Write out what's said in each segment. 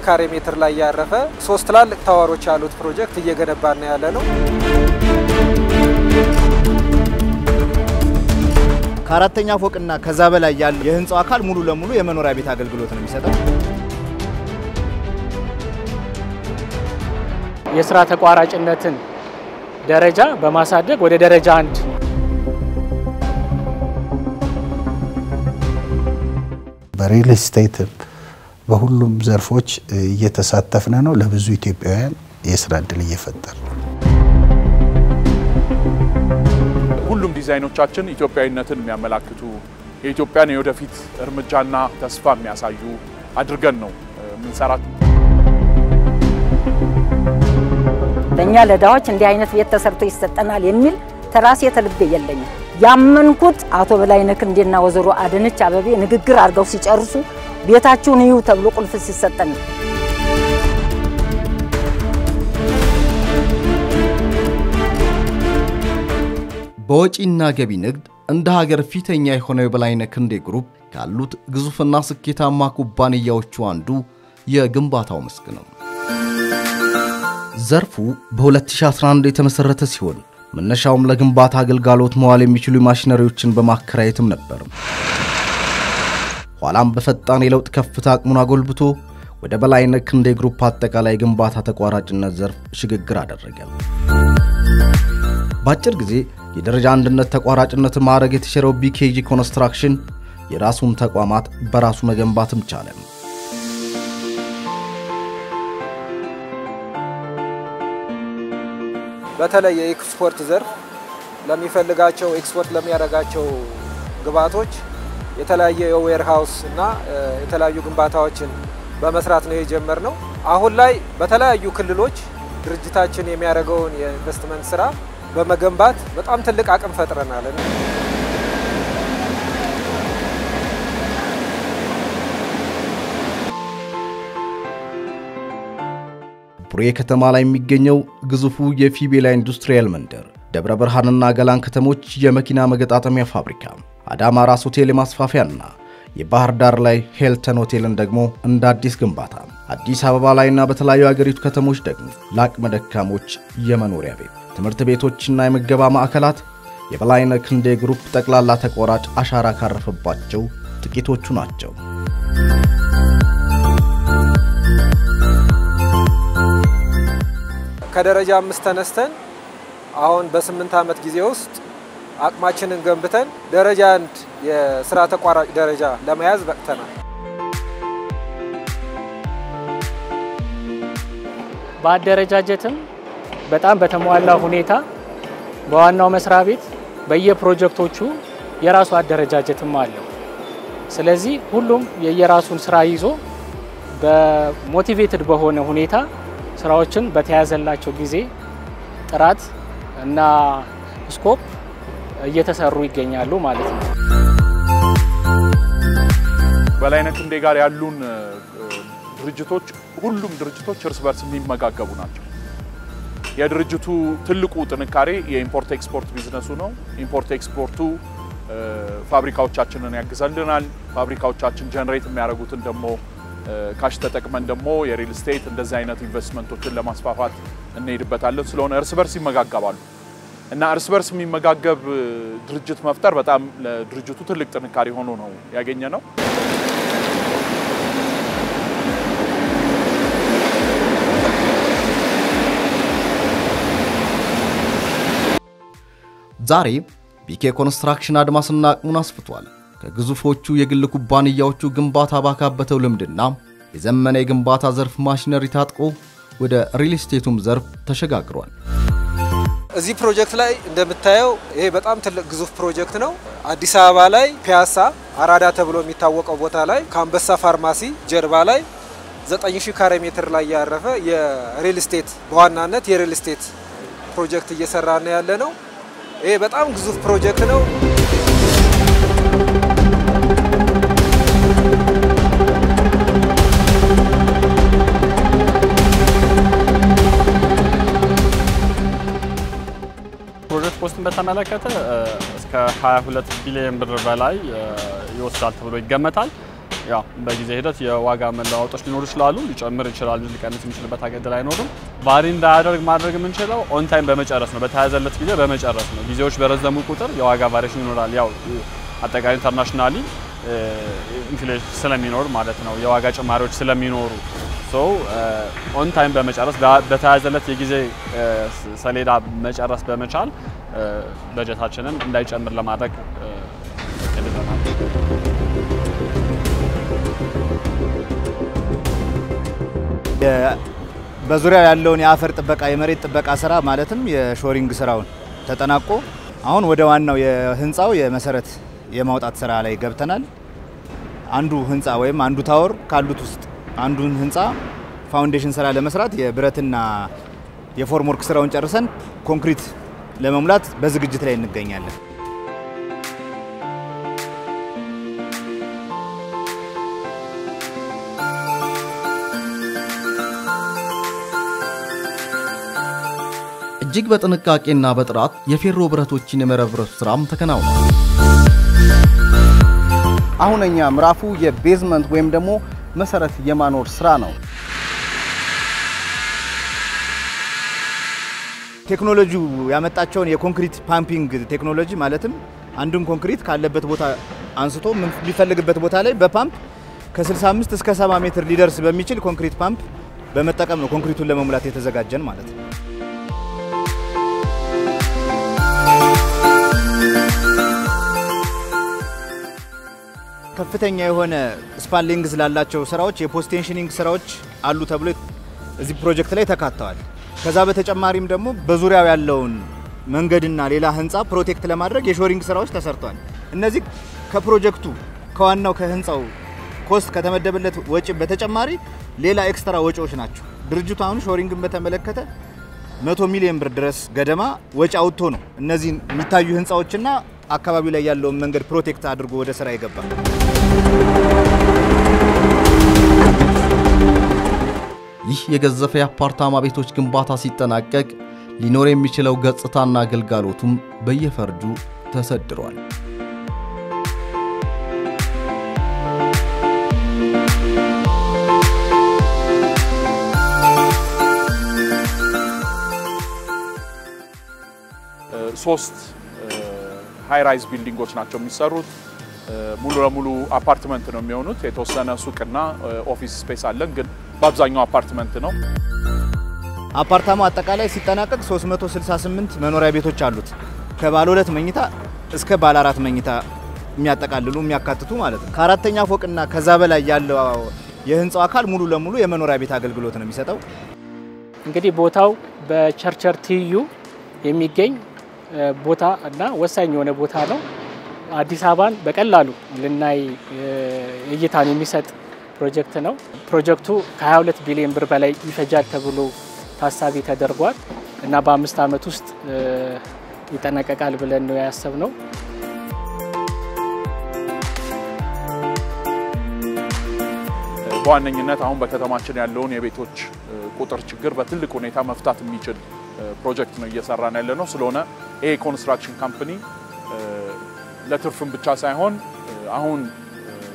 ካሬ ሜትር ላይ ያረፈ 3 ትላልቅ ታወሮች ያሉት ፕሮጀክት እየገነባን ያለ ነው። ከአራተኛ ፎቅና ከዛ በላይ ያለው የህንጻው አካል ሙሉ ለሙሉ የመኖሪያ ቤት አገልግሎት ነው የሚሰጠው። የስራ ተቋራጭነትን ደረጃ በማሳደግ ወደ ደረጃ 1 በሪል ስቴት በሁሉም ዘርፎች እየተሳተፍነ ነው። ለብዙ ኢትዮጵያውያን የስራ ዕድል እየፈጠረ ነው። ሁሉም ዲዛይኖቻችን ኢትዮጵያዊነትን የሚያመላክቱ የኢትዮጵያን የወደፊት እርምጃና ተስፋ የሚያሳዩ አድርገን ነው ምንሰራት። በእኛ ለዳዎች እንዲህ አይነት ቤት ተሰርቶ ይሰጠናል የሚል ተራሴ ተልቤ የለኝም። ያመንኩት አቶ በላይነህ ክንዴና ወዘሮ አዳነች አቤቤ ንግግር አድርገው ሲጨርሱ ቤታችሁን ይዩ ተብሎ ቁልፍ ሲሰጠን በወጪና ገቢ ንግድ እንደ ሀገር ፊተኛ የሆነው የበላይነህ ክንዴ ግሩፕ ካሉት ግዙፍና ስኬታማ ኩባንያዎቹ አንዱ የግንባታው መስክ ነው። ዘርፉ በ2011 የተመሰረተ ሲሆን መነሻውም ለግንባታ አገልግሎት መዋል የሚችሉ ማሽነሪዎችን በማከራየትም ነበር። ኋላም በፈጣን የለውጥ ከፍታ አቅሙን አጎልብቶ ወደ በላይነህ ክንዴ ግሩፕ አጠቃላይ ግንባታ ተቋራጭነት ዘርፍ ሽግግር አደረገ። ባጭር ጊዜ የደረጃ አንድነት ተቋራጭነት ማዕረግ የተሸረው ቢኬጂ ኮንስትራክሽን የራሱን ተቋማት በራሱ መገንባትም ቻለ። በተለይ የኤክስፖርት ዘርፍ ለሚፈልጋቸው ኤክስፖርት ለሚያደርጋቸው ግብአቶች የተለያየ የዌርሃውስ እና የተለያዩ ግንባታዎችን በመስራት ነው የጀመርነው። አሁን ላይ በተለያዩ ክልሎች ድርጅታችን የሚያደርገውን የኢንቨስትመንት ስራ በመገንባት በጣም ትልቅ አቅም ፈጥረናል። ቡሬ ከተማ ላይ የሚገኘው ግዙፉ የፊቤላ ኢንዱስትሪያል መንደር፣ ደብረ ብርሃንና ገላን ከተሞች የመኪና መገጣጠሚያ ፋብሪካ፣ አዳማ ራስ ሆቴል ማስፋፊያና የባህር ዳር ላይ ሄልተን ሆቴልን ደግሞ እንደ አዲስ ግንባታ፣ አዲስ አበባ ላይና በተለያዩ አገሪቱ ከተሞች ደግሞ ለአቅመ ደካሞች የመኖሪያ ቤት፣ ትምህርት ቤቶችና የምገባ ማዕከላት የበላይነህ ክንዴ ግሩፕ ጠቅላላ ተቆራጭ አሻራ ካረፈባቸው ጥቂቶቹ ናቸው። ከደረጃ 5 ተነስተን አሁን በ8 ዓመት ጊዜ ውስጥ አቅማችንን ገንብተን ደረጃ 1 የስራ ተቋራጭ ደረጃ ለመያዝ በቅተናል። በአደረጃጀትም በጣም በተሟላ ሁኔታ በዋናው መስሪያ ቤት በየፕሮጀክቶቹ የራሱ አደረጃጀትም አለው። ስለዚህ ሁሉም የየራሱን ስራ ይዞ በሞቲቬትድ በሆነ ሁኔታ ስራዎችን በተያዘላቸው ጊዜ ጥራት እና ስኮፕ እየተሰሩ ይገኛሉ ማለት ነው። በላይነህ ክንዴ ጋር ያሉን ድርጅቶች ሁሉም ድርጅቶች እርስ በርስ የሚመጋገቡ ናቸው። የድርጅቱ ትልቁ ጥንካሬ የኢምፖርት ኤክስፖርት ቢዝነሱ ነው። ኢምፖርት ኤክስፖርቱ ፋብሪካዎቻችንን ያግዛልናል። ፋብሪካዎቻችን ጀነሬት የሚያደርጉትን ደግሞ ካሽ ተጠቅመን ደግሞ የሪል ስቴት እንደዚህ አይነት ኢንቨስትመንቶችን ለማስፋፋት እንሄድበታለን። ስለሆነ እርስ በርስ ይመጋገባሉ እና እርስ በርስ የሚመጋገብ ድርጅት መፍጠር በጣም ለድርጅቱ ትልቅ ጥንካሬ ሆኖ ነው ያገኘነው። ዛሬ ቢኬ ኮንስትራክሽን አድማስና አቅሙን አስፍቷል። ከግዙፎቹ የግል ኩባንያዎቹ ግንባታ ባካበተው ልምድና የዘመነ የግንባታ ዘርፍ ማሽነሪ ታጥቆ ወደ ሪል ስቴቱም ዘርፍ ተሸጋግሯል። እዚህ ፕሮጀክት ላይ እንደምታየው ይሄ በጣም ትልቅ ግዙፍ ፕሮጀክት ነው። አዲስ አበባ ላይ ፒያሳ አራዳ ተብሎ የሚታወቀው ቦታ ላይ ካምበሳ ፋርማሲ ጀርባ ላይ 9000 ካሬ ሜትር ላይ ያረፈ የሪል ስቴት በዋናነት የሪል ስቴት ፕሮጀክት እየሰራን ያለ ነው። ይሄ በጣም ግዙፍ ፕሮጀክት ነው። ፕሮጀክት ኮስትን በተመለከተ እስከ 22 ቢሊዮን ብር በላይ ይወስዳል ተብሎ ይገመታል። ያው በጊዜ ሂደት የዋጋ መለዋወጦች ሊኖሩ ይችላሉ ሊጨምር ይችላል ሊቀንስ የሚችልበት አገደል አይኖርም ቫሪ እንዳያደርግ ማድረግ የምንችለው ኦን ታይም በመጨረስ ነው በተያዘለት ጊዜ በመጨረስ ነው ጊዜዎች በረዘሙ ቁጥር የዋጋ ቫሪዬሽን ይኖራል ያው አጠቃላይ ኢንተርናሽናሊ ኢንፍሌሽን ስለሚኖር ማለት ነው የዋጋ ጭማሪዎች ስለሚኖሩ ሶ ኦን ታይም በመጨረስ በተያዘለት የጊዜ ሰሌዳ መጨረስ በመቻል በጀታችንን እንዳይጨምር ለማድረግ ተደረናል በዙሪያው ያለውን የአፈር ጥበቃ የመሬት ጥበቃ ስራ ማለትም የሾሪንግ ስራውን ተጠናቆ አሁን ወደ ዋናው የህንጻው የመሰረት የማውጣት ስራ ላይ ገብተናል አንዱ ህንጻ ወይም አንዱ ታወር ካሉት ውስጥ አንዱን ህንጻ ፋውንዴሽን ስራ ለመስራት የብረትና የፎርም ወርክ ስራውን ጨርሰን ኮንክሪት ለመሙላት በዝግጅት ላይ እንገኛለን እጅግ በጥንቃቄና በጥራት የፌሮ ብረቶችን የመረብረብ ስራም ተከናውኗል አሁንኛ ምራፉ የቤዝመንት ወይም ደግሞ መሰረት የማኖር ስራ ነው ቴክኖሎጂው ያመጣቸውን የኮንክሪት ፓምፒንግ ቴክኖሎጂ ማለትም አንዱን ኮንክሪት ካለበት ቦታ አንስቶ የሚፈልግበት ቦታ ላይ በፓምፕ ከ65 እስከ 70 ሜትር ሊደርስ በሚችል ኮንክሪት ፓምፕ በመጠቀም ነው ኮንክሪቱን ለመሙላት የተዘጋጀን ማለት ነው ከፍተኛ የሆነ ስፓን ሌንግዝ ላላቸው ስራዎች የፖስት ቴንሽኒንግ ስራዎች አሉ ተብሎ እዚህ ፕሮጀክት ላይ ተካተዋል ከዛ በተጨማሪም ደግሞ በዙሪያው ያለውን መንገድና ሌላ ህንጻ ፕሮቴክት ለማድረግ የሾሪንግ ስራዎች ተሰርተዋል እነዚህ ከፕሮጀክቱ ከዋናው ከህንጻው ኮስት ከተመደበለት ወጪ በተጨማሪ ሌላ ኤክስትራ ወጪዎች ናቸው ድርጅቱ አሁን ሾሪንግን በተመለከተ 100 ሚሊዮን ብር ድረስ ገደማ ወጪ አውጥቶ ነው እነዚህ የሚታዩ ህንጻዎችና አካባቢው ላይ ያለውን መንገድ ፕሮቴክት አድርጎ ወደ ስራ ይገባል ይህ የገዘፈ የአፓርታማ ቤቶች ግንባታ ሲጠናቀቅ ሊኖር የሚችለው ገጽታና አገልግሎቱም በየፈርጁ ተሰድሯል ሶስት ሃይ ራይዝ ቢልዲንጎች ናቸው የሚሰሩት ሙሉ ለሙሉ አፓርትመንት ነው የሚሆኑት የተወሰነ ሱቅና ኦፊስ ስፔስ አለን ግን በአብዛኛው አፓርትመንት ነው አፓርታማው አጠቃላይ ሲጠናቀቅ 368 መኖሪያ ቤቶች አሉት ከባለ 2 መኝታ እስከ ባለ 4 መኝታ የሚያጠቃልሉ የሚያካትቱ ማለት ነው ከአራተኛ ፎቅና ከዛ በላይ ያለው የህንጻው አካል ሙሉ ለሙሉ የመኖሪያ ቤት አገልግሎት ነው የሚሰጠው እንግዲህ ቦታው በቸርቸር ቲዩ የሚገኝ ቦታ እና ወሳኝ የሆነ ቦታ ነው አዲስ አበባን በቀላሉ ልናይ እይታን የሚሰጥ ፕሮጀክት ነው ፕሮጀክቱ ከ22 ቢሊዮን ብር በላይ ይፈጃል ተብሎ ታሳቢ ተደርጓል እና በ5 አመት ውስጥ ይጠናቀቃል ብለን ነው ያሰብነው በዋነኝነት አሁን በከተማችን ያለውን የቤቶች ቁጥር ችግር በትልቅ ሁኔታ መፍታት የሚችል ፕሮጀክት ነው እየሰራን ያለነው ስለሆነ ኤ ኮንስትራክሽን ካምፓኒ ለትርፍም ብቻ ሳይሆን አሁን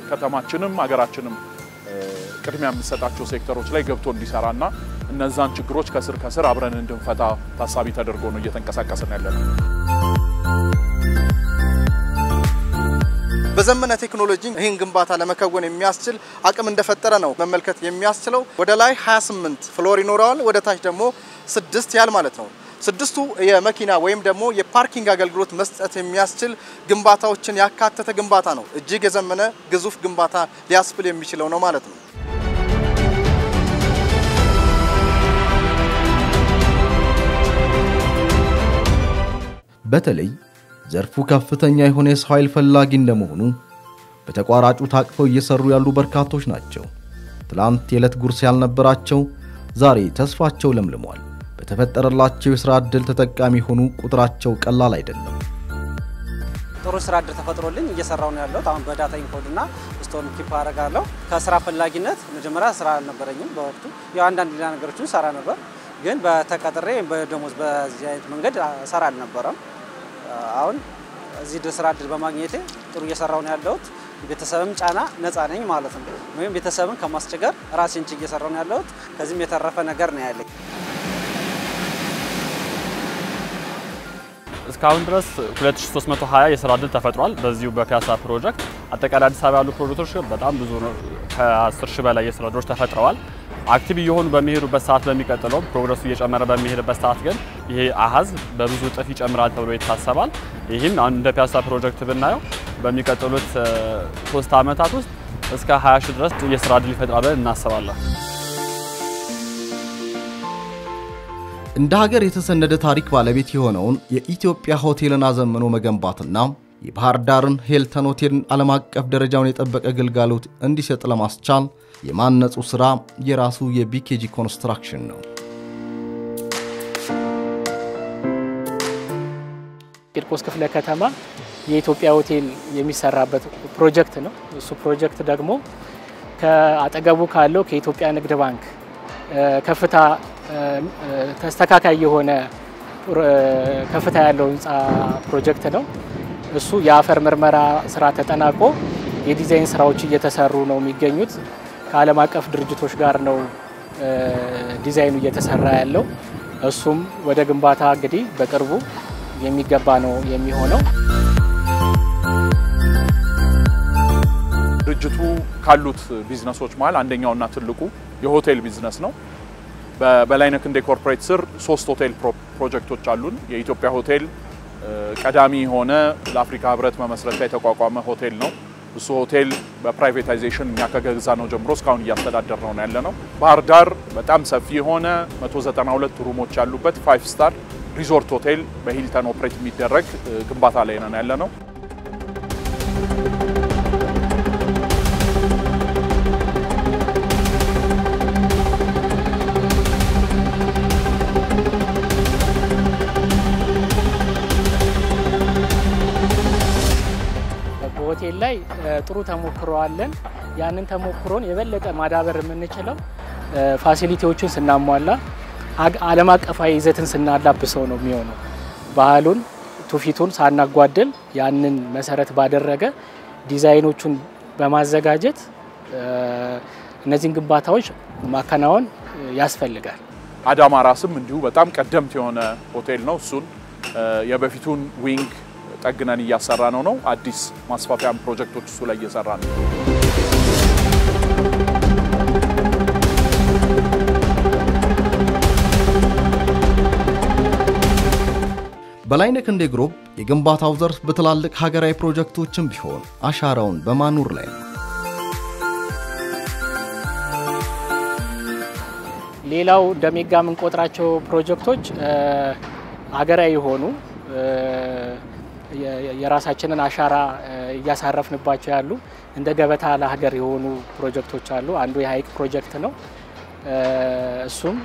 ከተማችንም ሀገራችንም ቅድሚያ የሚሰጣቸው ሴክተሮች ላይ ገብቶ እንዲሰራና እነዛን ችግሮች ከስር አብረን እንድንፈታ ታሳቢ ተደርጎ ነው እየተንቀሳቀሰን ያለነው በዘመነ ቴክኖሎጂ ይህን ግንባታ ለመከወን የሚያስችል አቅም እንደፈጠረ ነው መመልከት የሚያስችለው ወደ ላይ 28 ፍሎር ይኖራል ወደ ታች ደግሞ 6 ያህል ማለት ነው ስድስቱ የመኪና ወይም ደግሞ የፓርኪንግ አገልግሎት መስጠት የሚያስችል ግንባታዎችን ያካተተ ግንባታ ነው እጅግ የዘመነ ግዙፍ ግንባታ ሊያስብል የሚችለው ነው ማለት ነው በተለይ ዘርፉ ከፍተኛ የሆነ የሰው ኃይል ፈላጊ እንደመሆኑ በተቋራጩ ታቅፈው እየሰሩ ያሉ በርካቶች ናቸው ትላንት የዕለት ጉርስ ያልነበራቸው ዛሬ ተስፋቸው ለምልሟል በተፈጠረላቸው የሥራ ዕድል ተጠቃሚ ሆኑ ቁጥራቸው ቀላል አይደለም ጥሩ ስራ ዕድል ተፈጥሮልኝ እየሰራው ነው ያለው አሁን በዳታ ኢንኮድና ስቶን ኪፕ አረጋለሁ ከስራ ፈላጊነት መጀመሪያ ስራ አልነበረኝም በወቅቱ ያው አንዳንድ ሌላ ነገሮችን ሰራ ነበር ግን በተቀጥሬ በደሞዝ በዚህ አይነት መንገድ ሰራ አልነበረም አሁን እዚህ ስራ ዕድል በማግኘቴ ጥሩ እየሰራው ነው ያለሁት ቤተሰብም ጫና ነፃ ነኝ ማለት ነው። ወይም ቤተሰብን ከማስቸገር ራሴን ጭ እየሰራው ነው ያለሁት። ከዚህም የተረፈ ነገር ነው ያለኝ። እስካሁን ድረስ 2320 የስራ ዕድል ተፈጥሯል በዚሁ በፒያሳ ፕሮጀክት። አጠቃላይ አዲስ አበባ ያሉ ፕሮጀክቶች በጣም ብዙ ነው። ከ10 ሺህ በላይ የስራ ዕድሎች ተፈጥረዋል። አክቲቭ እየሆኑ በሚሄዱበት ሰዓት በሚቀጥለው ፕሮግረሱ እየጨመረ በሚሄድበት ሰዓት ግን ይሄ አሃዝ በብዙ እጥፍ ይጨምራል ተብሎ ይታሰባል። ይህም እንደ ፒያሳ ፕሮጀክት ብናየው በሚቀጥሉት 3 ዓመታት ውስጥ እስከ 20 ሺህ ድረስ የስራ ዕድል ይፈጥራል ብለን እናስባለን። እንደ ሀገር የተሰነደ ታሪክ ባለቤት የሆነውን የኢትዮጵያ ሆቴልን አዘምኖ መገንባትና የባህር ዳርን ሂልተን ሆቴልን ዓለም አቀፍ ደረጃውን የጠበቀ ግልጋሎት እንዲሰጥ ለማስቻል የማነጹ ስራ የራሱ የቢኬጂ ኮንስትራክሽን ነው። ቂርቆስ ክፍለ ከተማ የኢትዮጵያ ሆቴል የሚሰራበት ፕሮጀክት ነው። እሱ ፕሮጀክት ደግሞ ከአጠገቡ ካለው ከኢትዮጵያ ንግድ ባንክ ከፍታ ተስተካካይ የሆነ ከፍታ ያለው ህንጻ ፕሮጀክት ነው። እሱ የአፈር ምርመራ ስራ ተጠናቆ የዲዛይን ስራዎች እየተሰሩ ነው የሚገኙት። ከዓለም አቀፍ ድርጅቶች ጋር ነው ዲዛይኑ እየተሰራ ያለው። እሱም ወደ ግንባታ እንግዲህ በቅርቡ የሚገባ ነው የሚሆነው። ድርጅቱ ካሉት ቢዝነሶች መሃል አንደኛውና ትልቁ የሆቴል ቢዝነስ ነው። በበላይነህ ክንዴ ኮርፖሬት ስር 3 ሆቴል ፕሮጀክቶች አሉን። የኢትዮጵያ ሆቴል ቀዳሚ ሆነ ለአፍሪካ ህብረት መመስረቻ የተቋቋመ ሆቴል ነው። እሱ ሆቴል በፕራይቬታይዜሽን እኛ ከገዛ ነው ጀምሮ እስካሁን እያስተዳደር ነው ያለነው። ባህር ዳር በጣም ሰፊ ሆነ 192 ሩሞች ያሉበት 5 ስታር ሪዞርት ሆቴል በሂልተን ኦፕሬት የሚደረግ ግንባታ ላይ ነው ያለነው። ሆቴል ላይ ጥሩ ተሞክሮ አለን። ያንን ተሞክሮን የበለጠ ማዳበር የምንችለው ፋሲሊቲዎችን ስናሟላ ዓለም አቀፋዊ ይዘትን ስናላብሰው ነው የሚሆነው። ባህሉን ትውፊቱን ሳናጓደል ያንን መሰረት ባደረገ ዲዛይኖቹን በማዘጋጀት እነዚህን ግንባታዎች ማከናወን ያስፈልጋል። አዳማ ራስም እንዲሁ በጣም ቀደምት የሆነ ሆቴል ነው። እሱን የበፊቱን ዊንግ ጠግነን እያሰራ ነው። አዲስ ማስፋፊያ ፕሮጀክቶች እሱ ላይ እየሰራ ነው። በላይነህ ክንዴ ግሩፕ የግንባታው ዘርፍ በትላልቅ ሀገራዊ ፕሮጀክቶችም ቢሆን አሻራውን በማኖር ላይ ነው። ሌላው እንደሜጋ የምንቆጥራቸው ፕሮጀክቶች ሀገራዊ የሆኑ የራሳችንን አሻራ እያሳረፍንባቸው ያሉ እንደ ገበታ ለሀገር የሆኑ ፕሮጀክቶች አሉ። አንዱ የሀይቅ ፕሮጀክት ነው። እሱም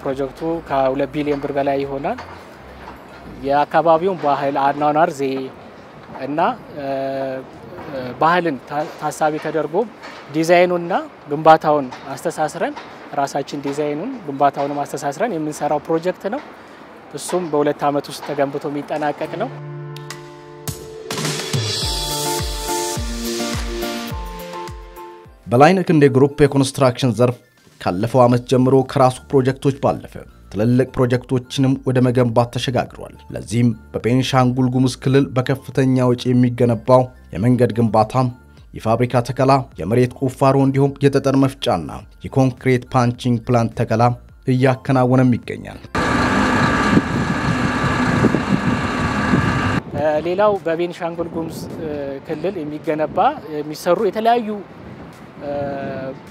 ፕሮጀክቱ ከ2 ቢሊዮን ብር በላይ ይሆናል። የአካባቢውን ባህል አኗኗር ዘዬ እና ባህልን ታሳቢ ተደርጎ ዲዛይኑና ግንባታውን አስተሳስረን ራሳችን ዲዛይኑን ግንባታውን አስተሳስረን የምንሰራው ፕሮጀክት ነው። እሱም በ2 ዓመት ውስጥ ተገንብቶ የሚጠናቀቅ ነው። በላይነህ ክንዴ ግሩፕ የኮንስትራክሽን ዘርፍ ካለፈው ዓመት ጀምሮ ከራሱ ፕሮጀክቶች ባለፈ ትልልቅ ፕሮጀክቶችንም ወደ መገንባት ተሸጋግሯል። ለዚህም በቤንሻንጉል ጉሙዝ ክልል በከፍተኛ ወጪ የሚገነባው የመንገድ ግንባታ፣ የፋብሪካ ተከላ፣ የመሬት ቁፋሮ እንዲሁም የጠጠር መፍጫና የኮንክሪት ፓንቺንግ ፕላንት ተከላ እያከናወነም ይገኛል። ሌላው በቤንሻንጉል ጉሙዝ ክልል የሚሰሩ የተለያዩ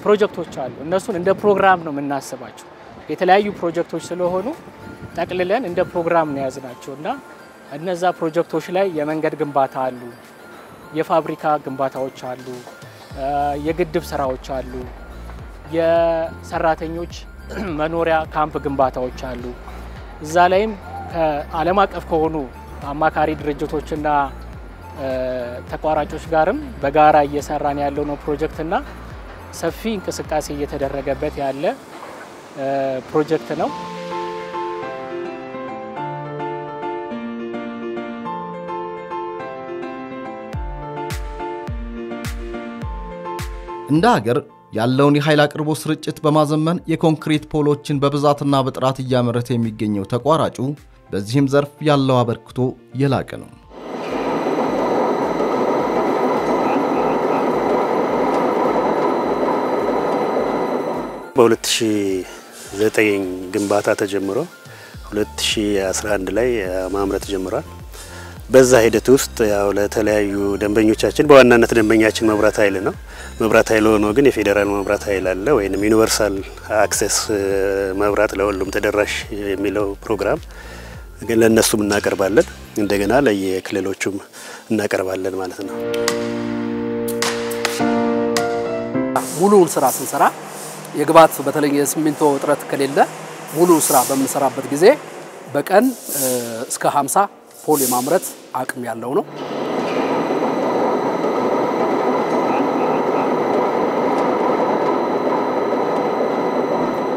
ፕሮጀክቶች አሉ። እነሱን እንደ ፕሮግራም ነው የምናስባቸው። የተለያዩ ፕሮጀክቶች ስለሆኑ ጠቅልለን እንደ ፕሮግራም ነው ያዝናቸውና እነዛ ፕሮጀክቶች ላይ የመንገድ ግንባታ አሉ፣ የፋብሪካ ግንባታዎች አሉ፣ የግድብ ስራዎች አሉ፣ የሰራተኞች መኖሪያ ካምፕ ግንባታዎች አሉ። እዛ ላይም ከዓለም አቀፍ ከሆኑ አማካሪ ድርጅቶችና ተቋራጮች ጋርም በጋራ እየሰራን ያለው ነው ፕሮጀክትና ሰፊ እንቅስቃሴ እየተደረገበት ያለ ፕሮጀክት ነው። እንደ ሀገር ያለውን የኃይል አቅርቦት ስርጭት በማዘመን የኮንክሪት ፖሎችን በብዛትና በጥራት እያመረተ የሚገኘው ተቋራጩ በዚህም ዘርፍ ያለው አበርክቶ የላቀ ነው። በ2009 ግንባታ ተጀምሮ 2011 ላይ ማምረት ጀምሯል። በዛ ሂደት ውስጥ ያው ለተለያዩ ደንበኞቻችን በዋናነት ደንበኛችን መብራት ኃይል ነው። መብራት ኃይል ሆኖ ግን የፌዴራል መብራት ኃይል አለ ወይንም ዩኒቨርሳል አክሰስ መብራት ለሁሉም ተደራሽ የሚለው ፕሮግራም ግን ለነሱም እናቀርባለን። እንደገና ለየክልሎቹም እናቀርባለን ማለት ነው። ሙሉውን ስራ ስንሰራ የግባት በተለይ የሲሚንቶ እጥረት ከሌለ ሙሉ ስራ በምንሰራበት ጊዜ በቀን እስከ 50 ፖል የማምረት አቅም ያለው ነው።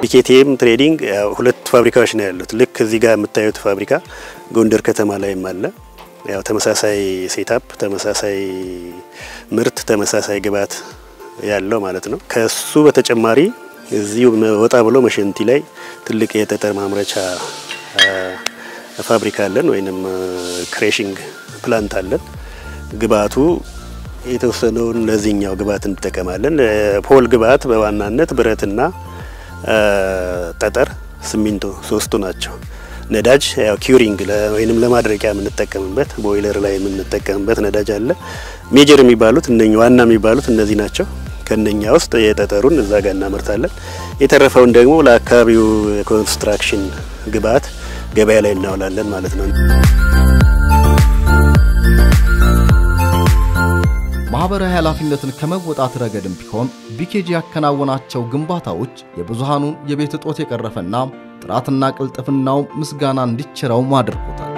ቢኬቲኤም ትሬዲንግ ሁለት ፋብሪካዎች ነው ያሉት። ልክ እዚህ ጋር የምታዩት ፋብሪካ ጎንደር ከተማ ላይም አለ። ያው ተመሳሳይ ሴታፕ፣ ተመሳሳይ ምርት፣ ተመሳሳይ ግባት ያለው ማለት ነው። ከሱ በተጨማሪ እዚሁ ወጣ ብሎ መሸንቲ ላይ ትልቅ የጠጠር ማምረቻ ፋብሪካ አለን ወይንም ክሬሽንግ ፕላንት አለን። ግባቱ የተወሰነውን ለዚህኛው ግባት እንጠቀማለን። ፖል ግባት በዋናነት ብረትና ጠጠር፣ ሲሚንቶ ሶስቱ ናቸው። ነዳጅ ያው ኪዩሪንግ ወይንም ለማድረቂያ የምንጠቀምበት ቦይለር ላይ የምንጠቀምበት ነዳጅ አለ። ሜጀር የሚባሉት ዋና የሚባሉት እነዚህ ናቸው። ከነኛ ውስጥ የጠጠሩን እዛ ጋር እናመርታለን። የተረፈውን ደግሞ ለአካባቢው ኮንስትራክሽን ግባት ገበያ ላይ እናውላለን ማለት ነው። ማህበራዊ ኃላፊነትን ከመወጣት ረገድም ቢሆን ቢኬጂ ያከናወናቸው ግንባታዎች የብዙሃኑን የቤት እጦት የቀረፈና ጥራትና ቅልጥፍናው ምስጋና እንዲቸረው አድርጎታል።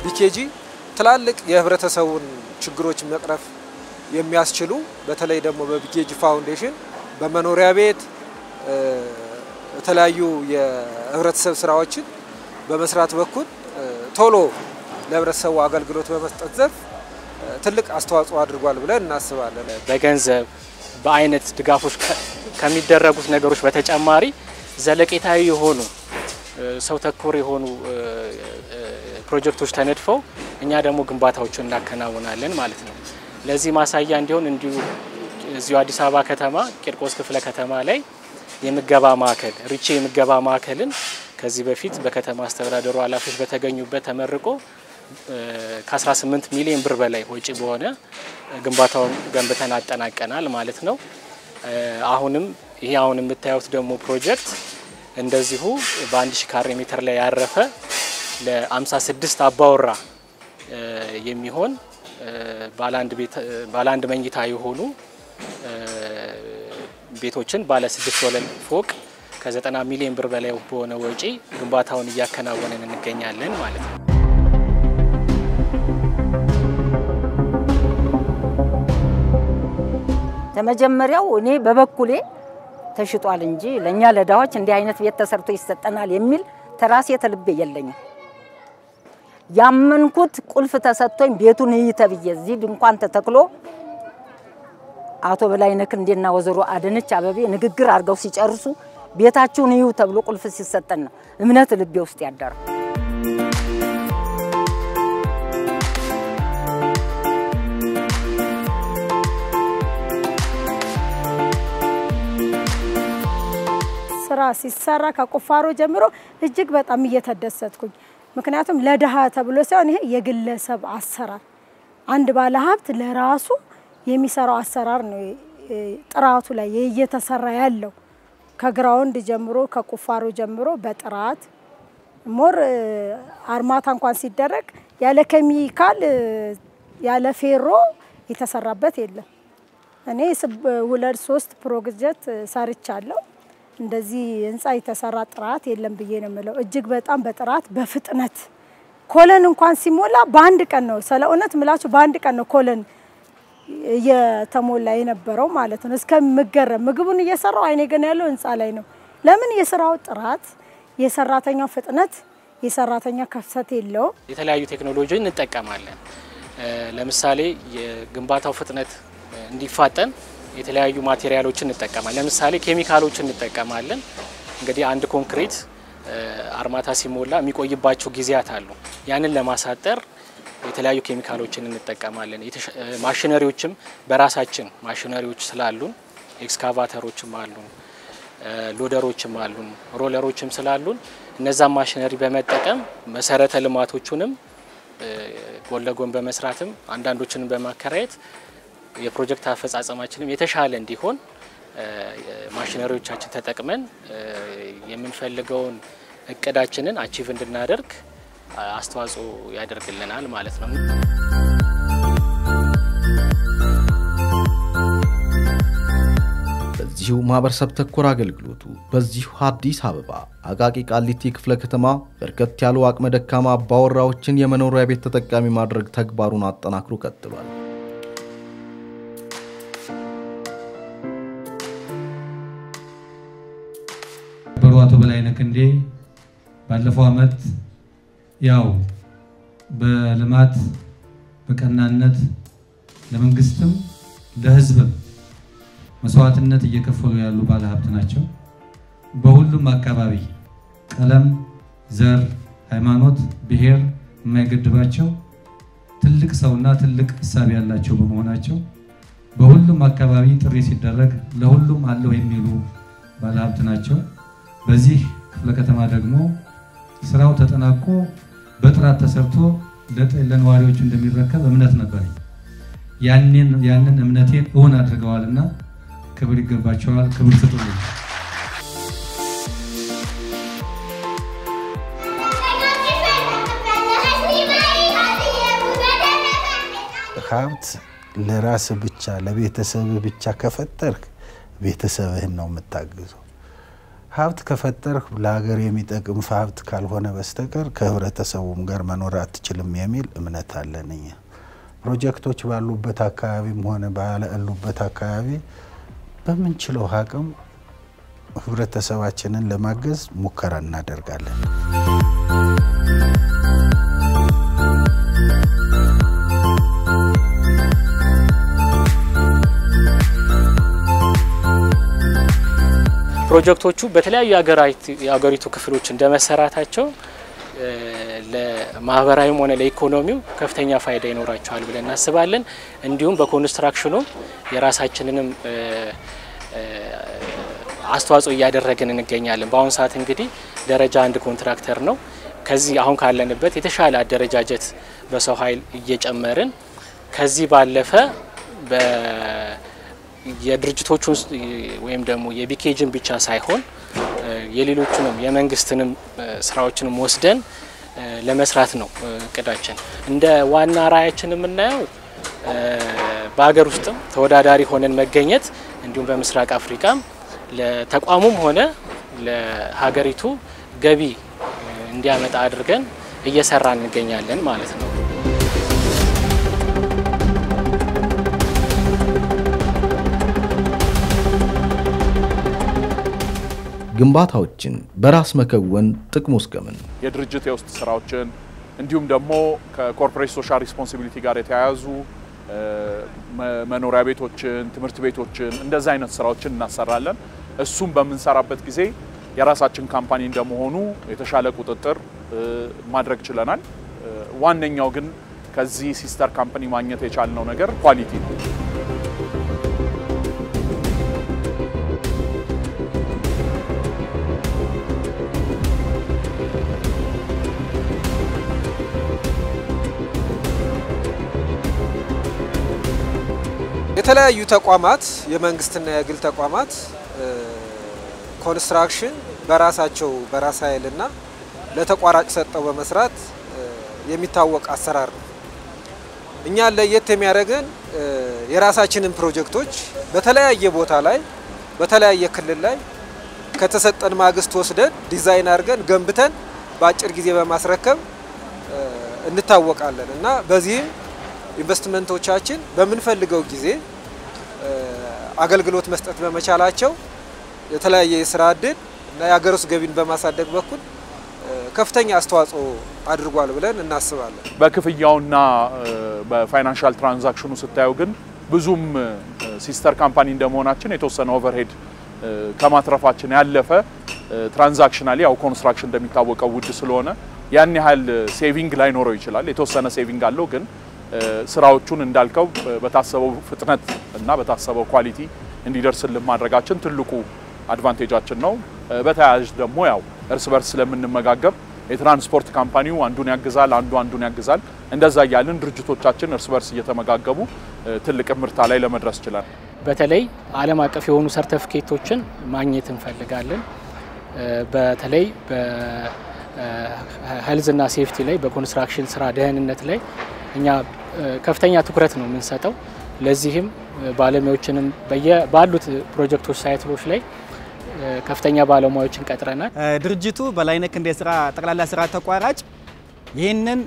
ቢኬጂ ትላልቅ የህብረተሰቡን ችግሮች መቅረፍ የሚያስችሉ በተለይ ደግሞ በቢኬጂ ፋውንዴሽን በመኖሪያ ቤት የተለያዩ የህብረተሰብ ስራዎችን በመስራት በኩል ቶሎ ለህብረተሰቡ አገልግሎት በመስጠት ዘርፍ ትልቅ አስተዋጽኦ አድርጓል ብለን እናስባለን። በገንዘብ በአይነት ድጋፎች ከሚደረጉት ነገሮች በተጨማሪ ዘለቄታዊ የሆኑ ሰው ተኮር የሆኑ ፕሮጀክቶች ተነድፈው እኛ ደግሞ ግንባታዎችን እናከናውናለን ማለት ነው። ለዚህ ማሳያ እንዲሆን እዚሁ አዲስ አበባ ከተማ ቂርቆስ ክፍለ ከተማ ላይ የምገባ ማዕከል ሪቼ የምገባ ማዕከልን ከዚህ በፊት በከተማ አስተዳደሩ ኃላፊዎች በተገኙበት ተመርቆ ከ18 ሚሊዮን ብር በላይ ወጪ በሆነ ግንባታውን ገንብተን አጠናቀናል ማለት ነው። አሁንም ይሄ አሁን የምታዩት ደግሞ ፕሮጀክት እንደዚሁ በ1000 ካሬ ሜትር ላይ ያረፈ ለ56 አባወራ የሚሆን ባለ አንድ መኝታ የሆኑ ቤቶችን ባለ 6 ወለል ፎቅ ከ90 ሚሊዮን ብር በላይ በሆነ ወጪ ግንባታውን እያከናወነን እንገኛለን ማለት ነው። ተመጀመሪያው እኔ በበኩሌ ተሽጧል እንጂ ለኛ ለዳዎች እንዲህ አይነት ቤት ተሰርቶ ይሰጠናል የሚል ተራሴ ተልቤ የለኝም። ያመንኩት ቁልፍ ተሰጥቶኝ ቤቱን ይተብየ እዚህ ድንኳን ተተክሎ አቶ በላይነህ ክንዴና ወዘሮ አደነች አበቤ ንግግር አድርገው ሲጨርሱ ቤታችሁን ይዩ ተብሎ ቁልፍ ሲሰጠን ነው እምነት ልቤ ውስጥ ያደረው። ስራ ሲሰራ ከቁፋሮ ጀምሮ እጅግ በጣም እየተደሰትኩኝ ምክንያቱም ለደሃ ተብሎ ሳይሆን ይሄ የግለሰብ አሰራር አንድ ባለ ሀብት ለራሱ የሚሰራው አሰራር ነው። ጥራቱ ላይ እየተሰራ ያለው ከግራውንድ ጀምሮ ከቁፋሮ ጀምሮ በጥራት ሞር አርማታ እንኳን ሲደረግ ያለ ኬሚካል ያለ ፌሮ የተሰራበት የለም። እኔ 2-3 ፕሮጀክት ሰርቻለሁ። እንደዚህ ህንጻ የተሰራ ጥራት የለም ብዬ ነው የምለው። እጅግ በጣም በጥራት በፍጥነት ኮለን እንኳን ሲሞላ በአንድ ቀን ነው ስለእውነት ምላችሁ በአንድ ቀን ነው ኮለን የተሞላ የነበረው ማለት ነው። እስከምገረም ምግቡን እየሰራው አይኔ ገና ያለው ህንጻ ላይ ነው። ለምን የስራው ጥራት የሰራተኛው ፍጥነት የሰራተኛ ከፍተት የለው። የተለያዩ ቴክኖሎጂን እንጠቀማለን። ለምሳሌ የግንባታው ፍጥነት እንዲፋጠን የተለያዩ ማቴሪያሎችን እንጠቀማለን። ለምሳሌ ኬሚካሎችን እንጠቀማለን። እንግዲህ አንድ ኮንክሪት አርማታ ሲሞላ የሚቆይባቸው ጊዜያት አሉ። ያንን ለማሳጠር የተለያዩ ኬሚካሎችን እንጠቀማለን። ማሽነሪዎችም በራሳችን ማሽነሪዎች ስላሉን ኤክስካቫተሮችም አሉን፣ ሎደሮችም አሉን፣ ሮለሮችም ስላሉን እነዛን ማሽነሪ በመጠቀም መሰረተ ልማቶቹንም ጎን ለጎን በመስራትም አንዳንዶችንም በማከራየት የፕሮጀክት አፈጻጸማችንም የተሻለ እንዲሆን ማሽነሪዎቻችን ተጠቅመን የምንፈልገውን እቅዳችንን አቺቭ እንድናደርግ አስተዋጽኦ ያደርግልናል ማለት ነው። በዚሁ ማህበረሰብ ተኮር አገልግሎቱ በዚሁ አዲስ አበባ አቃቂ ቃሊቲ ክፍለ ከተማ በርከት ያሉ አቅመ ደካማ አባወራዎችን የመኖሪያ ቤት ተጠቃሚ ማድረግ ተግባሩን አጠናክሮ ቀጥሏል። አቶ በላይነህ ክንዴ ባለፈው አመት ያው በልማት በቀናነት ለመንግስትም ለህዝብም መስዋዕትነት እየከፈሉ ያሉ ባለሀብት ናቸው። በሁሉም አካባቢ ቀለም፣ ዘር፣ ሃይማኖት፣ ብሔር የማይገድባቸው ትልቅ ሰውና ትልቅ ሐሳብ ያላቸው በመሆናቸው በሁሉም አካባቢ ጥሪ ሲደረግ ለሁሉም አለው የሚሉ ባለሀብት ናቸው። በዚህ ክፍለ ከተማ ደግሞ ስራው ተጠናቆ በጥራት ተሰርቶ ለነዋሪዎች እንደሚረከብ እምነት ነበርኝ። ያንን እምነቴን እውን አድርገዋልና ክብር ይገባቸዋል። ክብር ስጡልኝ። ሀብት ለራስ ብቻ ለቤተሰብ ብቻ ከፈጠርክ ቤተሰብህን ነው የምታግዘው። ሀብት ከፈጠርክ ለሀገር የሚጠቅም ሀብት ካልሆነ በስተቀር ከህብረተሰቡም ጋር መኖር አትችልም የሚል እምነት አለን። ፕሮጀክቶች ባሉበት አካባቢም ሆነ ባለሉበት አካባቢ በምንችለው አቅም ህብረተሰባችንን ለማገዝ ሙከራ እናደርጋለን። ፕሮጀክቶቹ በተለያዩ የሀገሪቱ ክፍሎች እንደመሰራታቸው ለማህበራዊም ሆነ ለኢኮኖሚው ከፍተኛ ፋይዳ ይኖራቸዋል ብለን እናስባለን። እንዲሁም በኮንስትራክሽኑ የራሳችንንም አስተዋጽኦ እያደረግን እንገኛለን። በአሁን ሰዓት እንግዲህ ደረጃ 1 ኮንትራክተር ነው። ከዚህ አሁን ካለንበት የተሻለ አደረጃጀት በሰው ኃይል እየጨመርን ከዚህ ባለፈ የድርጅቶቹን ወይም ደግሞ የቢኬጅን ብቻ ሳይሆን የሌሎቹንም የመንግስትንም ስራዎችንም ወስደን ለመስራት ነው እቅዳችን። እንደ ዋና ራዕያችን የምናየው በአገር ውስጥም ተወዳዳሪ ሆነን መገኘት እንዲሁም በምስራቅ አፍሪካም ለተቋሙም ሆነ ለሀገሪቱ ገቢ እንዲያመጣ አድርገን እየሰራን እንገኛለን ማለት ነው። ግንባታዎችን በራስ መከወን ጥቅሙ እስከምን የድርጅት የውስጥ ስራዎችን እንዲሁም ደግሞ ከኮርፖሬት ሶሻል ሪስፖንሲቢሊቲ ጋር የተያያዙ መኖሪያ ቤቶችን፣ ትምህርት ቤቶችን እንደዛ አይነት ስራዎችን እናሰራለን። እሱም በመንሰራበት ጊዜ የራሳችን ካምፓኒ እንደመሆኑ የተሻለ ቁጥጥር ማድረግ ችለናል። ዋነኛው ግን ከዚህ ሲስተር ካምፓኒ ማግኘት የቻልነው ነገር ኳሊቲ ነው። የተለያዩ ተቋማት የመንግስትና የግል ተቋማት ኮንስትራክሽን በራሳቸው በራስ ኃይልና ለተቋራጭ ሰጠው በመስራት የሚታወቅ አሰራር ነው። እኛ ለየት የሚያደርገን የራሳችንን ፕሮጀክቶች በተለያየ ቦታ ላይ በተለያየ ክልል ላይ ከተሰጠን ማግስት ወስደን ዲዛይን አድርገን ገንብተን በአጭር ጊዜ በማስረከብ እንታወቃለን እና በዚህም ኢንቨስትመንቶቻችን በምንፈልገው ጊዜ አገልግሎት መስጠት በመቻላቸው የተለያየ የስራ ዕድል እና የሀገር ውስጥ ገቢን በማሳደግ በኩል ከፍተኛ አስተዋጽኦ አድርጓል ብለን እናስባለን። በክፍያውና በፋይናንሻል ትራንዛክሽኑ ስታዩ ግን ብዙም ሲስተር ካምፓኒ እንደመሆናችን የተወሰነ ኦቨርሄድ ከማትረፋችን ያለፈ ትራንዛክሽናሊ ያው ኮንስትራክሽን እንደሚታወቀው ውድ ስለሆነ ያን ያህል ሴቪንግ ላይኖረው ይችላል። የተወሰነ ሴቪንግ አለው ግን ስራዎቹን እንዳልከው በታሰበው ፍጥነት እና በታሰበው ኳሊቲ እንዲደርስልን ማድረጋችን ትልቁ አድቫንቴጃችን ነው። በተያያዥ ደግሞ ያው እርስ በርስ ስለምንመጋገብ የትራንስፖርት ካምፓኒው አንዱን ያግዛል፣ አንዱን ያግዛል። እንደዛ ያያልን ድርጅቶቻችን እርስ በርስ እየተመጋገቡ ትልቅ ምርታ ላይ ለመድረስ ይችላል። በተለይ ዓለም አቀፍ የሆኑ ሰርቲፊኬቶችን ማግኘት እንፈልጋለን። በተለይ በሄልዝ እና ሴፍቲ ላይ በኮንስትራክሽን ስራ ደህንነት ላይ እኛ ከፍተኛ ትኩረት ነው የምንሰጠው። ለዚህም ባለሙያዎችንም ባሉት ፕሮጀክቶች ሳይቶች ላይ ከፍተኛ ባለሙያዎችን ቀጥረናል። ድርጅቱ በላይነህ ክንዴ ስራ ጠቅላላ ስራ ተቋራጭ ይህንን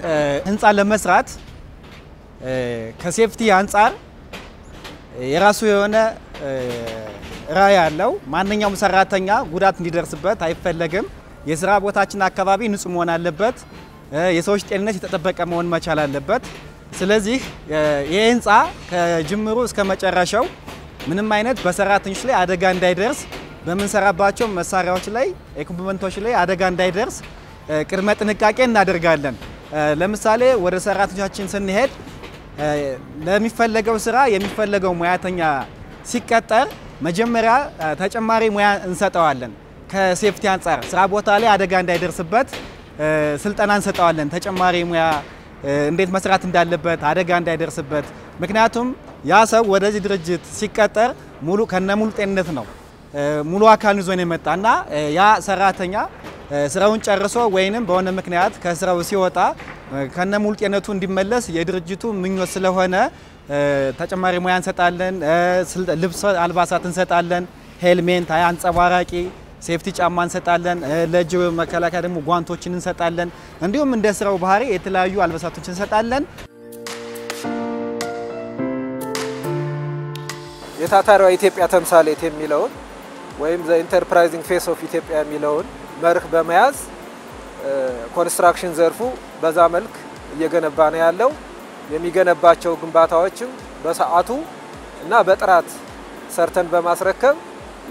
ህንፃ ለመስራት ከሴፍቲ አንጻር የራሱ የሆነ ራዕይ ያለው ማንኛውም ሰራተኛ ጉዳት እንዲደርስበት አይፈለግም። የስራ ቦታችን አካባቢ ንጹህ መሆን አለበት። የሰዎች ጤንነት የተጠበቀ መሆን መቻል አለበት። ስለዚህ ይህ ህንፃ ከጅምሩ እስከ መጨረሻው ምንም አይነት በሰራተኞች ላይ አደጋ እንዳይደርስ በምንሰራባቸው መሳሪያዎች ላይ ኢኩዊፕመንቶች ላይ አደጋ እንዳይደርስ ቅድመ ጥንቃቄ እናደርጋለን። ለምሳሌ ወደ ሰራተኞቻችን ስንሄድ ለሚፈለገው ስራ የሚፈለገው ሙያተኛ ሲቀጠር መጀመሪያ ተጨማሪ ሙያ እንሰጠዋለን። ከሴፍቲ አንጻር ስራ ቦታ ላይ አደጋ እንዳይደርስበት ስልጠና እንሰጠዋለን። ተጨማሪ ሙያ እንዴት መስራት እንዳለበት አደጋ እንዳይደርስበት። ምክንያቱም ያ ሰው ወደዚህ ድርጅት ሲቀጠር ከነሙሉ ጤንነት ነው ሙሉ አካል ይዞ ነው የመጣና ያ ሰራተኛ ስራውን ጨርሶ ወይንም በሆነ ምክንያት ከስራው ሲወጣ ከነሙሉ ጤንነቱ እንዲመለስ የድርጅቱ ምኞት ስለሆነ ተጨማሪ ሙያ እንሰጣለን። ልብስ አልባሳት እንሰጣለን። ሄልሜት አንጸባራቂ ሴፍቲ ጫማ እንሰጣለን። ለእጅ መከላከያ ደግሞ ጓንቶችን እንሰጣለን። እንዲሁም እንደ ስራው ባህሪ የተለያዩ አልባሳቶችን እንሰጣለን። የታታሪዋ ኢትዮጵያ ተምሳሌት የሚለውን ወይም ዘ ኢንተርፕራይዚንግ ፌስ ኦፍ ኢትዮጵያ የሚለውን መርህ በመያዝ ኮንስትራክሽን ዘርፉ በዛ መልክ እየገነባ ነው ያለው። የሚገነባቸው ግንባታዎችም በሰዓቱ እና በጥራት ሰርተን በማስረከብ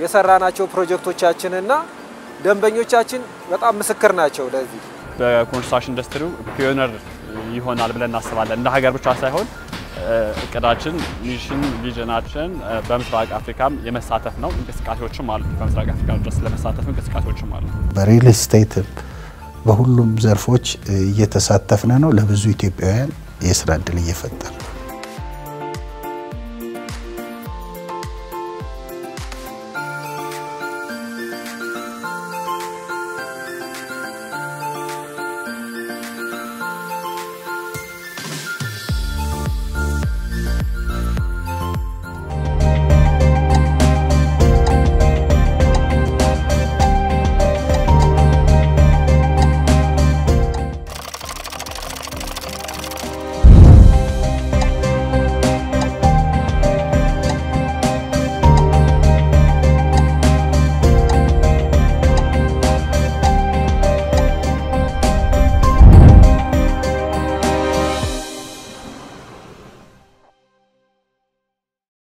የሰራናቸው ፕሮጀክቶቻችንና ደንበኞቻችን በጣም ምስክር ናቸው። ለዚህ በኮንስትራክሽን ኢንዱስትሪው ፒዮነር ይሆናል ብለን እናስባለን። እንደ ሀገር ብቻ ሳይሆን እቅዳችን ሚሽን ቪዥናችን በምስራቅ አፍሪካም የመሳተፍ ነው። እንቅስቃሴዎችም አሉ። በምስራቅ አፍሪካ ድረስ ለመሳተፍ እንቅስቃሴዎችም አሉ። በሪል ስቴት በሁሉም ዘርፎች እየተሳተፍን ነው። ለብዙ ኢትዮጵያውያን የስራ እድል እየፈጠረ